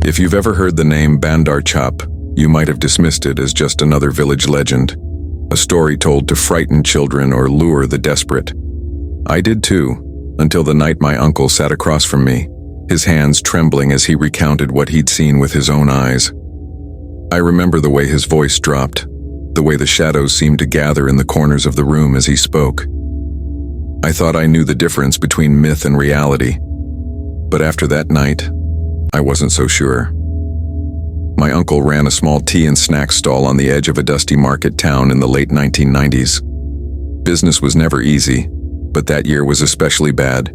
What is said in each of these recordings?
If you've ever heard the name Bandar Chhap, you might have dismissed it as just another village legend, a story told to frighten children or lure the desperate. I did too, until the night my uncle sat across from me, his hands trembling as he recounted what he'd seen with his own eyes. I remember the way his voice dropped, the way the shadows seemed to gather in the corners of the room as he spoke. I thought I knew the difference between myth and reality, but after that night, I wasn't so sure. My uncle ran a small tea and snack stall on the edge of a dusty market town in the late 1990s. Business was never easy, but that year was especially bad.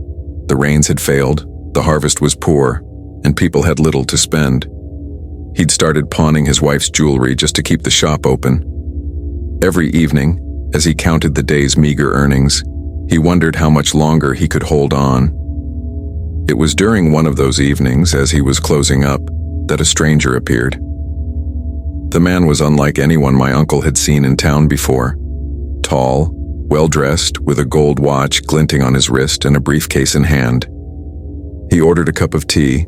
The rains had failed, the harvest was poor, and people had little to spend. He'd started pawning his wife's jewelry just to keep the shop open. Every evening, as he counted the day's meager earnings, he wondered how much longer he could hold on. It was during one of those evenings, as he was closing up, that a stranger appeared. The man was unlike anyone my uncle had seen in town before. Tall, well-dressed, with a gold watch glinting on his wrist and a briefcase in hand. He ordered a cup of tea,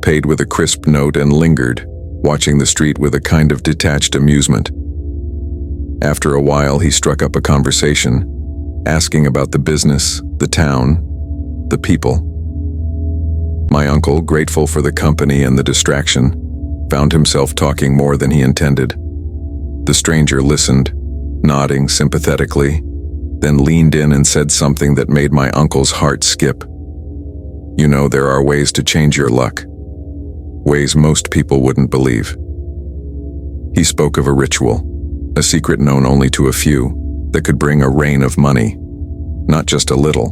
paid with a crisp note, and lingered, watching the street with a kind of detached amusement. After a while, he struck up a conversation, asking about the business, the town, the people. My uncle, grateful for the company and the distraction, found himself talking more than he intended. The stranger listened, nodding sympathetically, then leaned in and said something that made my uncle's heart skip. You know, there are ways to change your luck, ways most people wouldn't believe. He spoke of a ritual, a secret known only to a few, that could bring a rain of money, not just a little,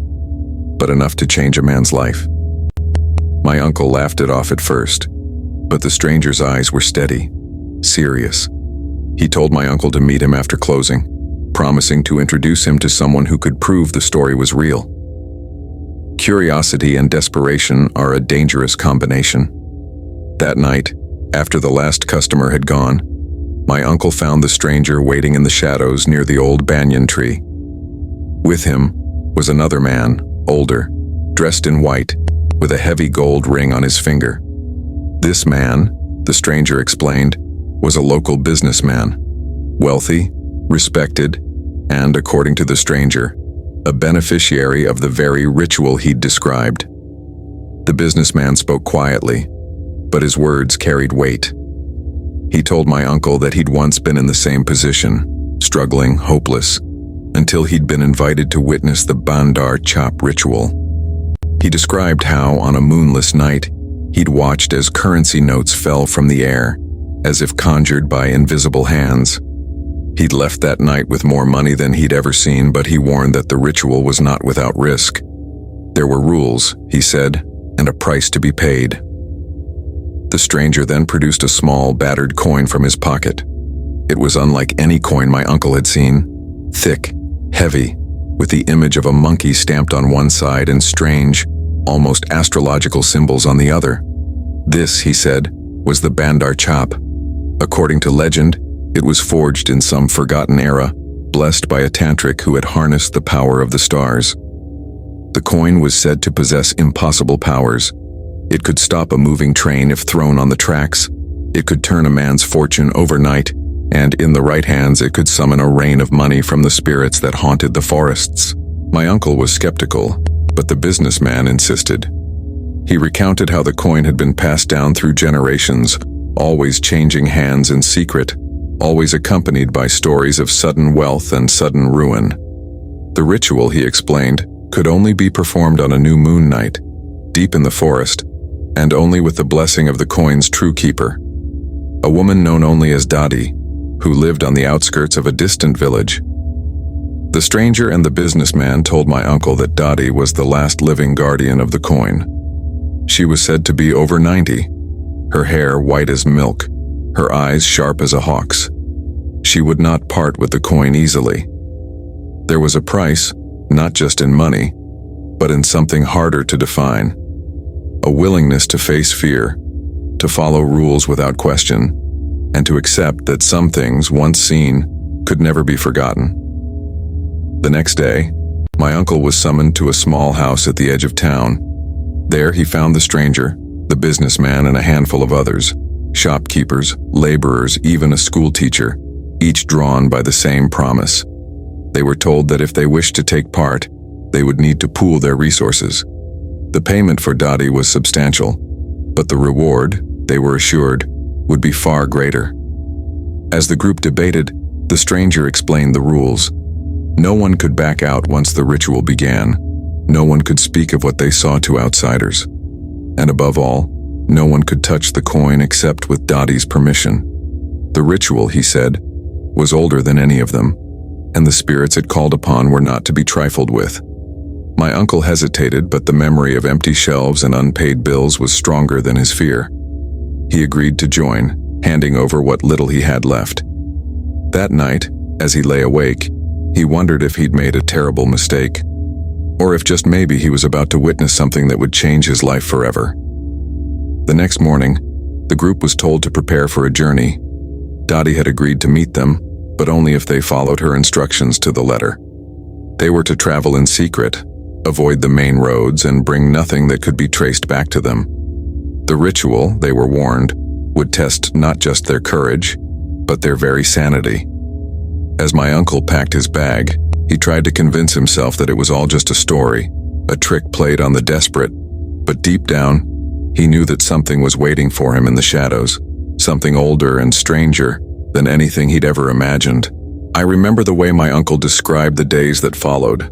but enough to change a man's life. My uncle laughed it off at first, but the stranger's eyes were steady, serious. He told my uncle to meet him after closing, promising to introduce him to someone who could prove the story was real. Curiosity and desperation are a dangerous combination. That night, after the last customer had gone, my uncle found the stranger waiting in the shadows near the old banyan tree. With him was another man, older, dressed in white, with a heavy gold ring on his finger. This man, the stranger explained, was a local businessman, wealthy, respected, and, according to the stranger, a beneficiary of the very ritual he'd described. The businessman spoke quietly, but his words carried weight. He told my uncle that he'd once been in the same position, struggling, hopeless, until he'd been invited to witness the Bandar Chhap ritual. He described how, on a moonless night, he'd watched as currency notes fell from the air, as if conjured by invisible hands. He'd left that night with more money than he'd ever seen, but he warned that the ritual was not without risk. There were rules, he said, and a price to be paid. The stranger then produced a small, battered coin from his pocket. It was unlike any coin my uncle had seen, thick, heavy, with the image of a monkey stamped on one side and strange, almost astrological symbols on the other. This, he said, was the Bandar Chhap. According to legend, it was forged in some forgotten era, blessed by a tantric who had harnessed the power of the stars. The coin was said to possess impossible powers. It could stop a moving train if thrown on the tracks. It could turn a man's fortune overnight, and in the right hands it could summon a rain of money from the spirits that haunted the forests. My uncle was skeptical, but the businessman insisted. He recounted how the coin had been passed down through generations, always changing hands in secret, always accompanied by stories of sudden wealth and sudden ruin. The ritual, he explained, could only be performed on a new moon night, deep in the forest, and only with the blessing of the coin's true keeper, a woman known only as Dadi, who lived on the outskirts of a distant village. The stranger and the businessman told my uncle that Dadi was the last living guardian of the coin. She was said to be over 90, her hair white as milk, her eyes sharp as a hawk's. She would not part with the coin easily. There was a price, not just in money, but in something harder to define. A willingness to face fear, to follow rules without question, and to accept that some things, once seen, could never be forgotten. The next day, my uncle was summoned to a small house at the edge of town. There he found the stranger, The businessman and a handful of others, shopkeepers, laborers, even a schoolteacher, each drawn by the same promise. They were told that if they wished to take part, they would need to pool their resources. The payment for Dottie was substantial, but the reward, they were assured, would be far greater. As the group debated, the stranger explained the rules. No one could back out once the ritual began. No one could speak of what they saw to outsiders. And above all, no one could touch the coin except with Dottie's permission. The ritual, he said, was older than any of them, and the spirits it called upon were not to be trifled with. My uncle hesitated, but the memory of empty shelves and unpaid bills was stronger than his fear. He agreed to join, handing over what little he had left. That night, as he lay awake, he wondered if he'd made a terrible mistake, or if just maybe he was about to witness something that would change his life forever. The next morning, the group was told to prepare for a journey. Dottie had agreed to meet them, but only if they followed her instructions to the letter. They were to travel in secret, avoid the main roads, and bring nothing that could be traced back to them. The ritual, they were warned, would test not just their courage, but their very sanity. As my uncle packed his bag, he tried to convince himself that it was all just a story, a trick played on the desperate, but deep down, he knew that something was waiting for him in the shadows, something older and stranger than anything he'd ever imagined. I remember the way my uncle described the days that followed,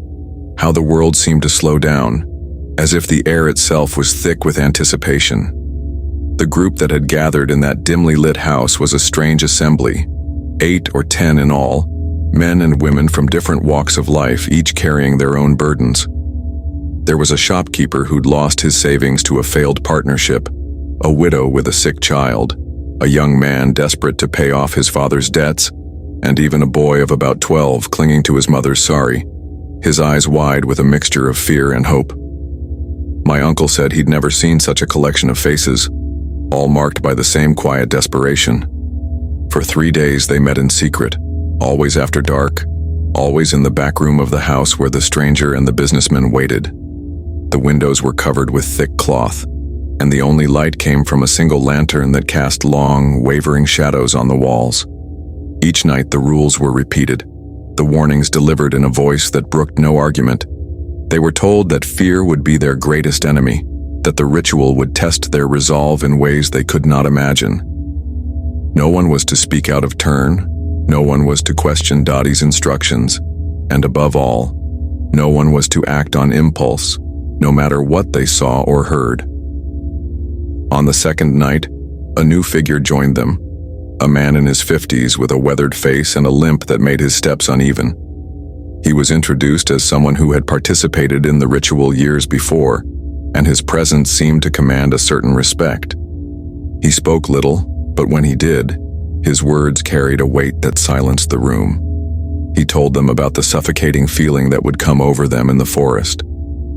how the world seemed to slow down, as if the air itself was thick with anticipation. The group that had gathered in that dimly lit house was a strange assembly, 8 or 10 in all, men and women from different walks of life, each carrying their own burdens. There was a shopkeeper who'd lost his savings to a failed partnership, a widow with a sick child, a young man desperate to pay off his father's debts, and even a boy of about 12 clinging to his mother's sari, his eyes wide with a mixture of fear and hope. My uncle said he'd never seen such a collection of faces, all marked by the same quiet desperation. For 3 days they met in secret, always after dark, always in the back room of the house where the stranger and the businessman waited. The windows were covered with thick cloth, and the only light came from a single lantern that cast long, wavering shadows on the walls. Each night the rules were repeated, the warnings delivered in a voice that brooked no argument. They were told that fear would be their greatest enemy, that the ritual would test their resolve in ways they could not imagine. No one was to speak out of turn, no one was to question Dottie's instructions, and above all, no one was to act on impulse, no matter what they saw or heard. On the second night, a new figure joined them, a man in his 50s with a weathered face and a limp that made his steps uneven. He was introduced as someone who had participated in the ritual years before, and his presence seemed to command a certain respect. He spoke little, but when he did, his words carried a weight that silenced the room. He told them about the suffocating feeling that would come over them in the forest,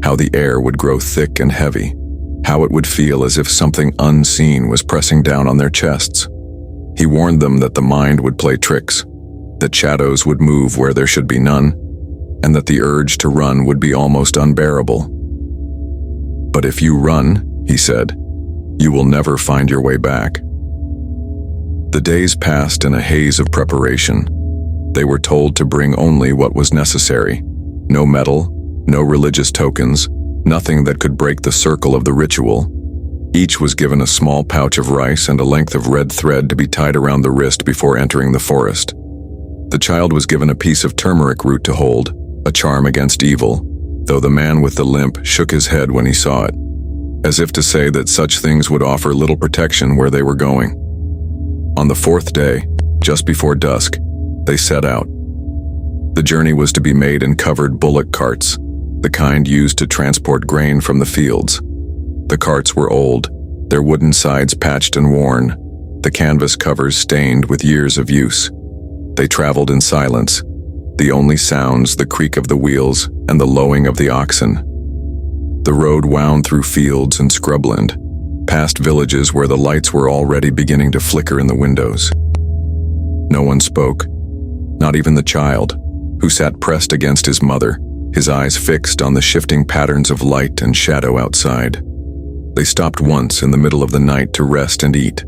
how the air would grow thick and heavy, how it would feel as if something unseen was pressing down on their chests. He warned them that the mind would play tricks, that shadows would move where there should be none, and that the urge to run would be almost unbearable. But if you run, he said, you will never find your way back. The days passed in a haze of preparation. They were told to bring only what was necessary. No metal, no religious tokens, nothing that could break the circle of the ritual. Each was given a small pouch of rice and a length of red thread to be tied around the wrist before entering the forest. The child was given a piece of turmeric root to hold, a charm against evil, though the man with the limp shook his head when he saw it, as if to say that such things would offer little protection where they were going. On the 4th day, just before dusk, they set out. The journey was to be made in covered bullock carts, the kind used to transport grain from the fields. The carts were old, their wooden sides patched and worn, the canvas covers stained with years of use. They traveled in silence, the only sounds the creak of the wheels and the lowing of the oxen. The road wound through fields and scrubland, past villages where the lights were already beginning to flicker in the windows. No one spoke, not even the child, who sat pressed against his mother, his eyes fixed on the shifting patterns of light and shadow outside. They stopped once in the middle of the night to rest and eat.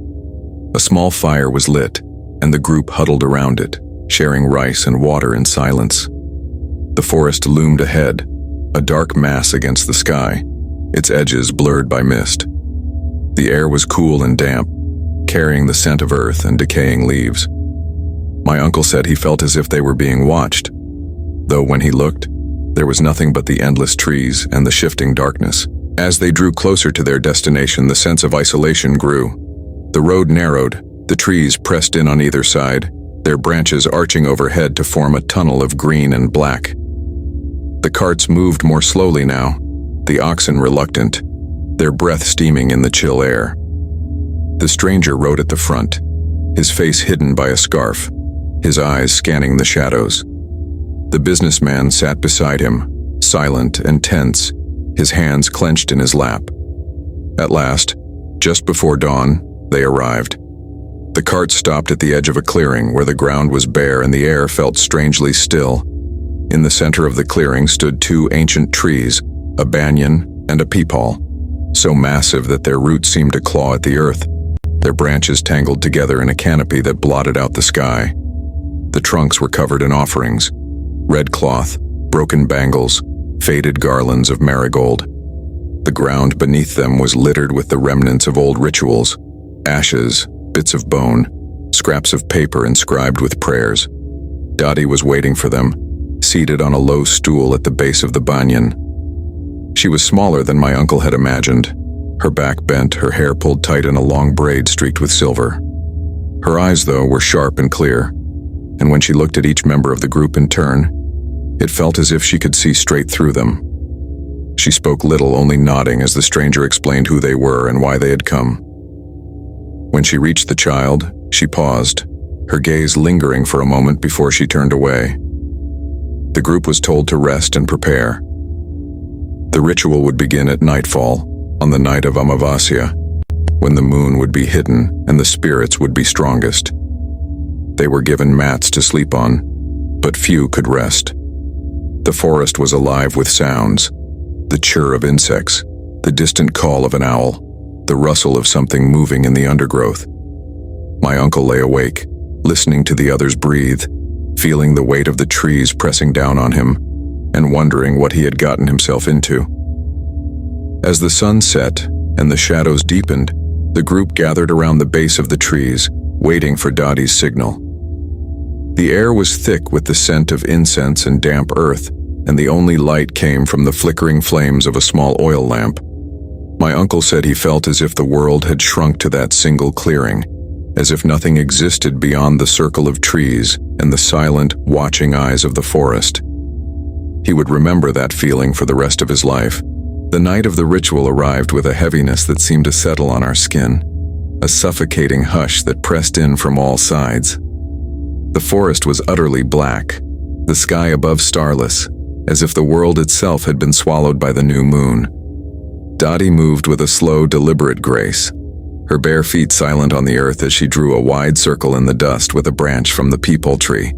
A small fire was lit, and the group huddled around it, sharing rice and water in silence. The forest loomed ahead, a dark mass against the sky, its edges blurred by mist. The air was cool and damp, carrying the scent of earth and decaying leaves. My uncle said he felt as if they were being watched, though when he looked, there was nothing but the endless trees and the shifting darkness. As they drew closer to their destination, the sense of isolation grew. The road narrowed, the trees pressed in on either side, their branches arching overhead to form a tunnel of green and black. The carts moved more slowly now, the oxen reluctant, their breath steaming in the chill air. The stranger rode at the front, his face hidden by a scarf, his eyes scanning the shadows. The businessman sat beside him, silent and tense, his hands clenched in his lap. At last, just before dawn, they arrived. The cart stopped at the edge of a clearing where the ground was bare and the air felt strangely still. In the center of the clearing stood two ancient trees, a banyan and a peepal, so massive that their roots seemed to claw at the earth, their branches tangled together in a canopy that blotted out the sky. The trunks were covered in offerings, red cloth, broken bangles, faded garlands of marigold. The ground beneath them was littered with the remnants of old rituals, ashes, bits of bone, scraps of paper inscribed with prayers. Dottie was waiting for them, seated on a low stool at the base of the banyan. She was smaller than my uncle had imagined, her back bent, her hair pulled tight in a long braid streaked with silver. Her eyes, though, were sharp and clear, and when she looked at each member of the group in turn, it felt as if she could see straight through them. She spoke little, only nodding as the stranger explained who they were and why they had come. When she reached the child, she paused, her gaze lingering for a moment before she turned away. The group was told to rest and prepare. The ritual would begin at nightfall, on the night of Amavasya, when the moon would be hidden and the spirits would be strongest. They were given mats to sleep on, but few could rest. The forest was alive with sounds, the chirr of insects, the distant call of an owl, the rustle of something moving in the undergrowth. My uncle lay awake, listening to the others breathe, feeling the weight of the trees pressing down on him, and wondering what he had gotten himself into. As the sun set and the shadows deepened, the group gathered around the base of the trees, waiting for Dottie's signal. The air was thick with the scent of incense and damp earth, and the only light came from the flickering flames of a small oil lamp. My uncle said he felt as if the world had shrunk to that single clearing, as if nothing existed beyond the circle of trees and the silent, watching eyes of the forest. He would remember that feeling for the rest of his life. The night of the ritual arrived with a heaviness that seemed to settle on our skin, a suffocating hush that pressed in from all sides. The forest was utterly black, the sky above starless, as if the world itself had been swallowed by the new moon. Dottie moved with a slow, deliberate grace, her bare feet silent on the earth as she drew a wide circle in the dust with a branch from the peepal tree.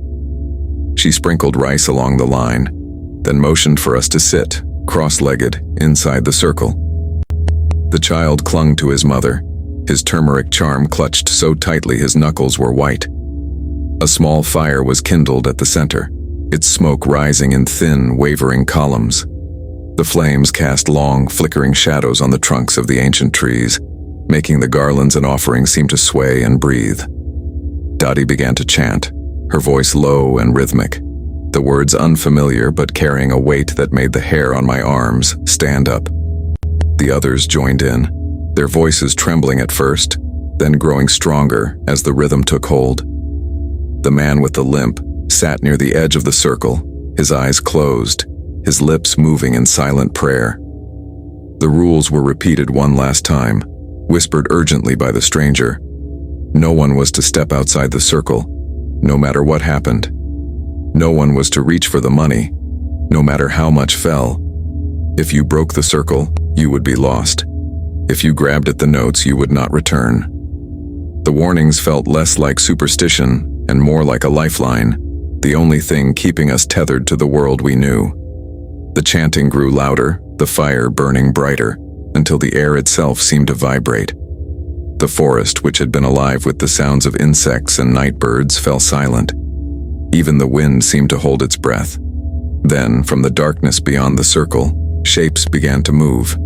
She sprinkled rice along the line, then motioned for us to sit, cross-legged, inside the circle. The child clung to his mother, his turmeric charm clutched so tightly his knuckles were white. A small fire was kindled at the center, its smoke rising in thin, wavering columns. The flames cast long, flickering shadows on the trunks of the ancient trees, making the garlands and offerings seem to sway and breathe. Dottie began to chant, her voice low and rhythmic, the words unfamiliar but carrying a weight that made the hair on my arms stand up. The others joined in, their voices trembling at first, then growing stronger as the rhythm took hold. The man with the limp sat near the edge of the circle, his eyes closed, his lips moving in silent prayer. The rules were repeated one last time, whispered urgently by the stranger. No one was to step outside the circle, no matter what happened. No one was to reach for the money, no matter how much fell. If you broke the circle, you would be lost. If you grabbed at the notes, you would not return. The warnings felt less like superstition and more like a lifeline, the only thing keeping us tethered to the world we knew. The chanting grew louder, the fire burning brighter, until the air itself seemed to vibrate. The forest, which had been alive with the sounds of insects and night birds, fell silent. Even the wind seemed to hold its breath. Then, from the darkness beyond the circle, shapes began to move.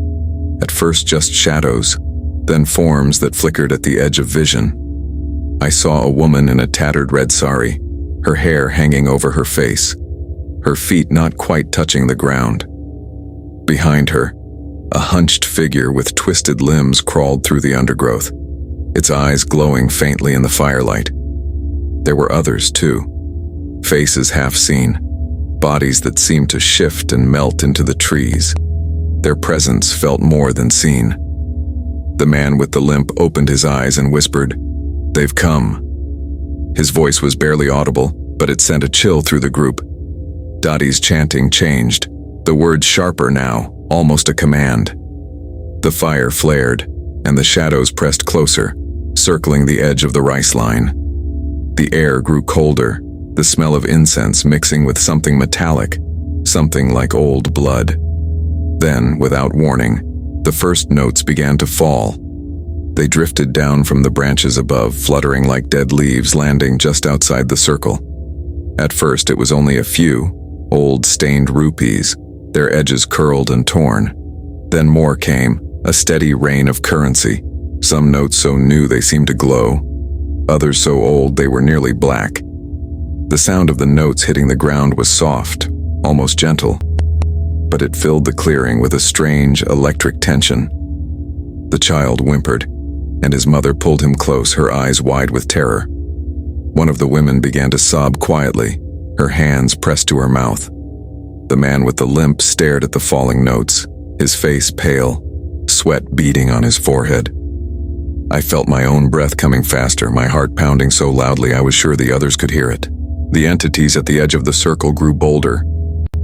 At first just shadows, then forms that flickered at the edge of vision. I saw a woman in a tattered red sari, her hair hanging over her face, her feet not quite touching the ground. Behind her, a hunched figure with twisted limbs crawled through the undergrowth, its eyes glowing faintly in the firelight. There were others, too. Faces half seen, bodies that seemed to shift and melt into the trees. Their presence felt more than seen. The man with the limp opened his eyes and whispered, "They've come." His voice was barely audible, but it sent a chill through the group. Dottie's chanting changed, the words sharper now, almost a command. The fire flared, and the shadows pressed closer, circling the edge of the rice line. The air grew colder, the smell of incense mixing with something metallic, something like old blood. Then, without warning, the first notes began to fall. They drifted down from the branches above, fluttering like dead leaves landing just outside the circle. At first it was only a few, old stained rupees, their edges curled and torn. Then more came, a steady rain of currency, some notes so new they seemed to glow, others so old they were nearly black. The sound of the notes hitting the ground was soft, almost gentle, but it filled the clearing with a strange electric tension. The child whimpered, and his mother pulled him close, her eyes wide with terror. One of the women began to sob quietly, her hands pressed to her mouth. The man with the limp stared at the falling notes, his face pale, sweat beading on his forehead. I felt my own breath coming faster, my heart pounding so loudly I was sure the others could hear it. The entities at the edge of the circle grew bolder.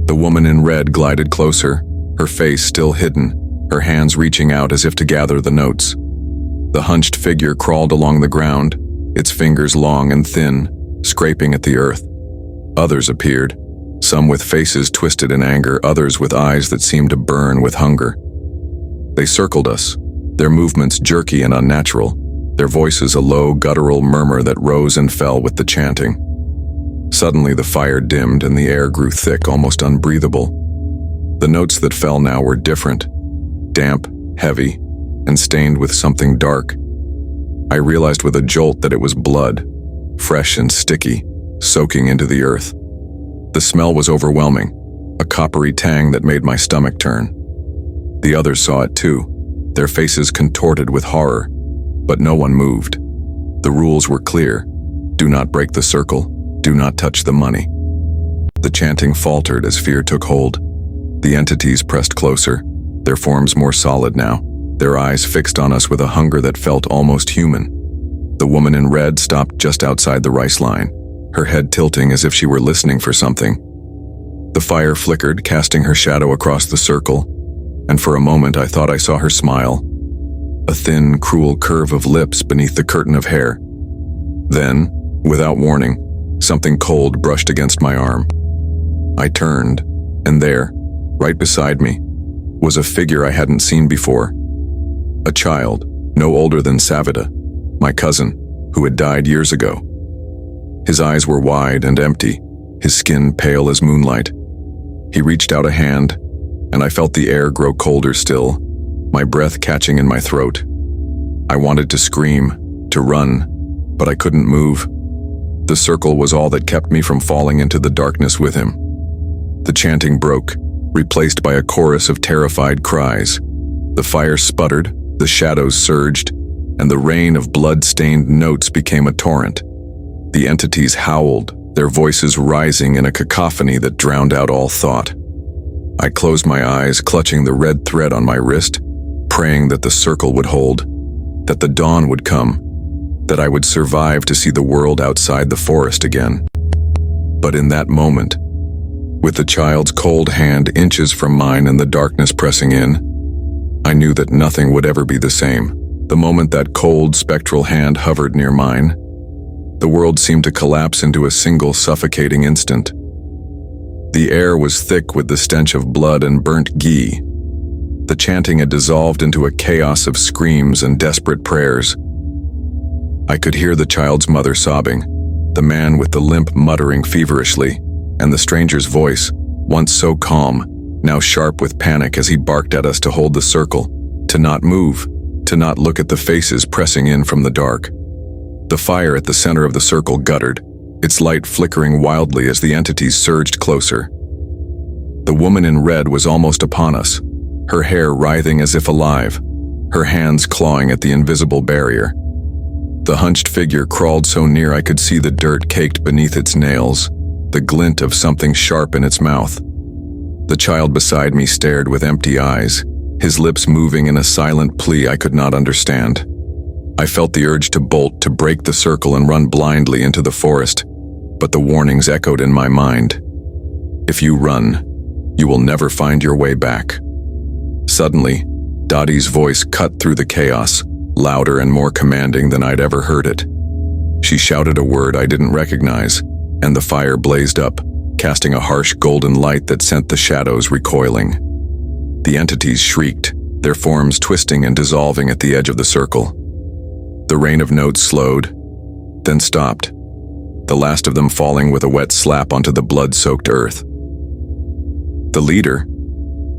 The woman in red glided closer, her face still hidden, her hands reaching out as if to gather the notes. The hunched figure crawled along the ground, its fingers long and thin, scraping at the earth. Others appeared, some with faces twisted in anger, others with eyes that seemed to burn with hunger. They circled us, their movements jerky and unnatural, their voices a low, guttural murmur that rose and fell with the chanting. Suddenly the fire dimmed and the air grew thick, almost unbreathable. The notes that fell now were different, damp, heavy, and stained with something dark. I realized with a jolt that it was blood, fresh and sticky, soaking into the earth. The smell was overwhelming, a coppery tang that made my stomach turn. The others saw it too, their faces contorted with horror, but no one moved. The rules were clear: do not break the circle, do not touch the money. The chanting faltered as fear took hold. The entities pressed closer, their forms more solid now, their eyes fixed on us with a hunger that felt almost human. The woman in red stopped just outside the rice line, her head tilting as if she were listening for something. The fire flickered, casting her shadow across the circle, and for a moment I thought I saw her smile, a thin, cruel curve of lips beneath the curtain of hair. Then, without warning, something cold brushed against my arm. I turned, and there, right beside me, was a figure I hadn't seen before. A child, no older than Savita, my cousin, who had died years ago. His eyes were wide and empty, his skin pale as moonlight. He reached out a hand, and I felt the air grow colder still, my breath catching in my throat. I wanted to scream, to run, but I couldn't move. The circle was all that kept me from falling into the darkness with him. The chanting broke, replaced by a chorus of terrified cries. The fire sputtered, the shadows surged, and the rain of blood-stained notes became a torrent. The entities howled, their voices rising in a cacophony that drowned out all thought. I closed my eyes, clutching the red thread on my wrist, praying that the circle would hold, that the dawn would come, that I would survive to see the world outside the forest again. But in that moment, with the child's cold hand inches from mine and the darkness pressing in, I knew that nothing would ever be the same. The moment that cold, spectral hand hovered near mine, the world seemed to collapse into a single suffocating instant. The air was thick with the stench of blood and burnt ghee. The chanting had dissolved into a chaos of screams and desperate prayers. I could hear the child's mother sobbing, the man with the limp muttering feverishly, and the stranger's voice, once so calm, now sharp with panic as he barked at us to hold the circle, to not move, to not look at the faces pressing in from the dark. The fire at the center of the circle guttered, its light flickering wildly as the entities surged closer. The woman in red was almost upon us, her hair writhing as if alive, her hands clawing at the invisible barrier. The hunched figure crawled so near I could see the dirt caked beneath its nails, the glint of something sharp in its mouth. The child beside me stared with empty eyes, his lips moving in a silent plea I could not understand. I felt the urge to bolt, to break the circle and run blindly into the forest, but the warnings echoed in my mind. If you run, you will never find your way back. Suddenly, Dottie's voice cut through the chaos, louder and more commanding than I'd ever heard it. She shouted a word I didn't recognize, and the fire blazed up, casting a harsh golden light that sent the shadows recoiling. The entities shrieked, their forms twisting and dissolving at the edge of the circle. The rain of notes slowed, then stopped, the last of them falling with a wet slap onto the blood-soaked earth. The leader,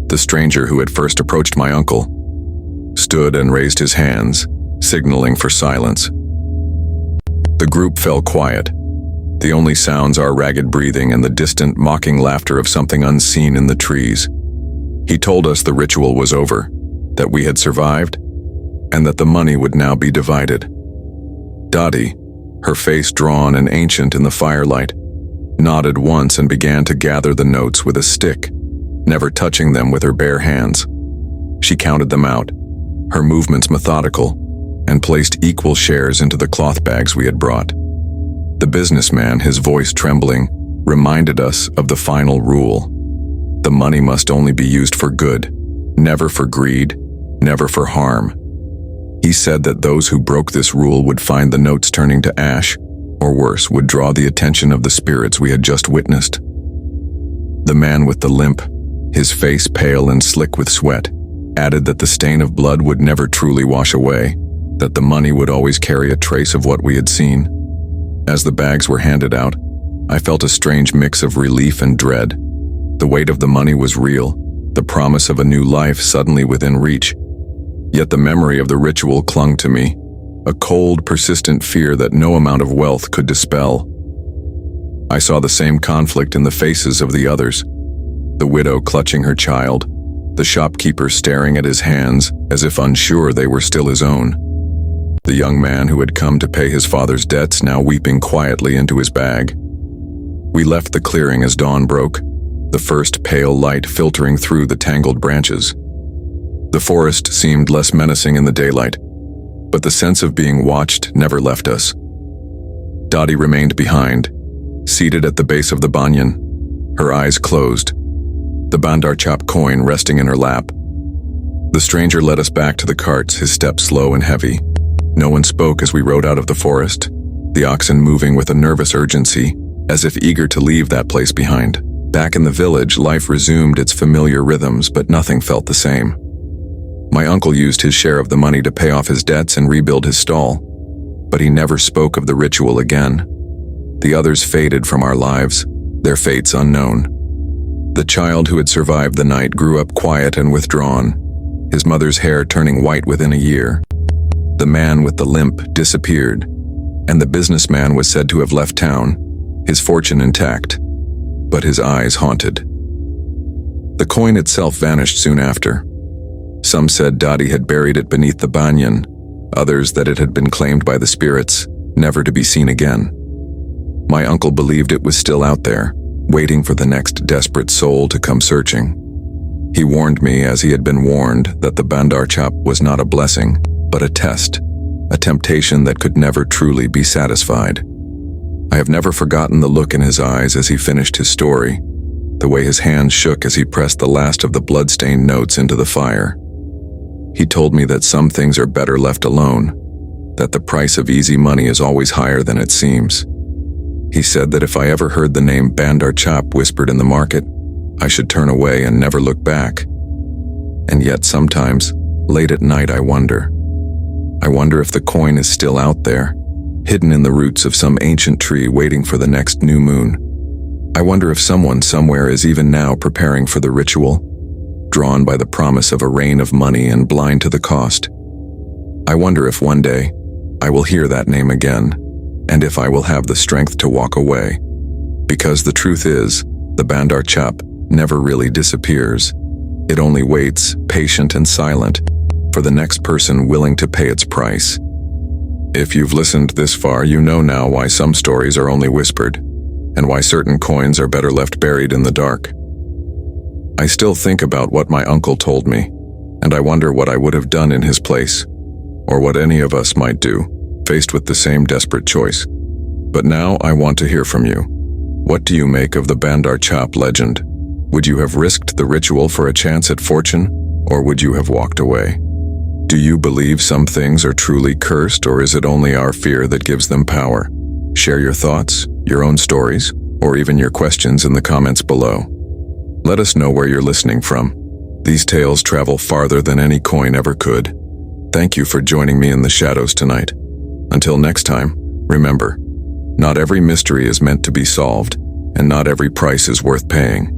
the stranger who had first approached my uncle, stood and raised his hands, signaling for silence. The group fell quiet, the only sounds our ragged breathing and the distant, mocking laughter of something unseen in the trees. He told us the ritual was over, that we had survived, and that the money would now be divided. Dottie, her face drawn and ancient in the firelight, nodded once and began to gather the notes with a stick, never touching them with her bare hands. She counted them out, her movements methodical, and placed equal shares into the cloth bags we had brought. The businessman, his voice trembling, reminded us of the final rule. The money must only be used for good, never for greed, never for harm. He said that those who broke this rule would find the notes turning to ash, or worse, would draw the attention of the spirits we had just witnessed. The man with the limp, his face pale and slick with sweat, added that the stain of blood would never truly wash away, that the money would always carry a trace of what we had seen. As the bags were handed out, I felt a strange mix of relief and dread. The weight of the money was real, the promise of a new life suddenly within reach. Yet the memory of the ritual clung to me, a cold, persistent fear that no amount of wealth could dispel. I saw the same conflict in the faces of the others, the widow clutching her child, the shopkeeper staring at his hands as if unsure they were still his own, the young man who had come to pay his father's debts now weeping quietly into his bag. We left the clearing as dawn broke, the first pale light filtering through the tangled branches. The forest seemed less menacing in the daylight, but the sense of being watched never left us. Dottie remained behind, seated at the base of the banyan, her eyes closed, the Bandar Chhap coin resting in her lap. The stranger led us back to the carts, his step slow and heavy. No one spoke as we rode out of the forest, the oxen moving with a nervous urgency, as if eager to leave that place behind. Back in the village, life resumed its familiar rhythms, but nothing felt the same. My uncle used his share of the money to pay off his debts and rebuild his stall, but he never spoke of the ritual again. The others faded from our lives, their fates unknown. The child who had survived the night grew up quiet and withdrawn, his mother's hair turning white within a year. The man with the limp disappeared, and the businessman was said to have left town, his fortune intact, but his eyes haunted. The coin itself vanished soon after. Some said Dottie had buried it beneath the banyan, others that it had been claimed by the spirits, never to be seen again. My uncle believed it was still out there, waiting for the next desperate soul to come searching. He warned me, as he had been warned, that the Bandar Chhap was not a blessing, but a test, a temptation that could never truly be satisfied. I have never forgotten the look in his eyes as he finished his story, the way his hands shook as he pressed the last of the blood-stained notes into the fire. He told me that some things are better left alone, that the price of easy money is always higher than it seems. He said that if I ever heard the name Bandar Chhap whispered in the market, I should turn away and never look back. And yet sometimes, late at night, I wonder. I wonder if the coin is still out there, hidden in the roots of some ancient tree waiting for the next new moon. I wonder if someone somewhere is even now preparing for the ritual, drawn by the promise of a rain of money and blind to the cost. I wonder if one day I will hear that name again, and if I will have the strength to walk away. Because the truth is, the Bandar Chhap never really disappears. It only waits, patient and silent, for the next person willing to pay its price. If you've listened this far, you know now why some stories are only whispered, and why certain coins are better left buried in the dark. I still think about what my uncle told me, and I wonder what I would have done in his place, or what any of us might do, faced with the same desperate choice. But now I want to hear from you. What do you make of the Bandar Chhap legend? Would you have risked the ritual for a chance at fortune, or would you have walked away? Do you believe some things are truly cursed, or is it only our fear that gives them power? Share your thoughts, your own stories, or even your questions in the comments below. Let us know where you're listening from. These tales travel farther than any coin ever could. Thank you for joining me in the shadows tonight. Until next time, remember, not every mystery is meant to be solved, and not every price is worth paying.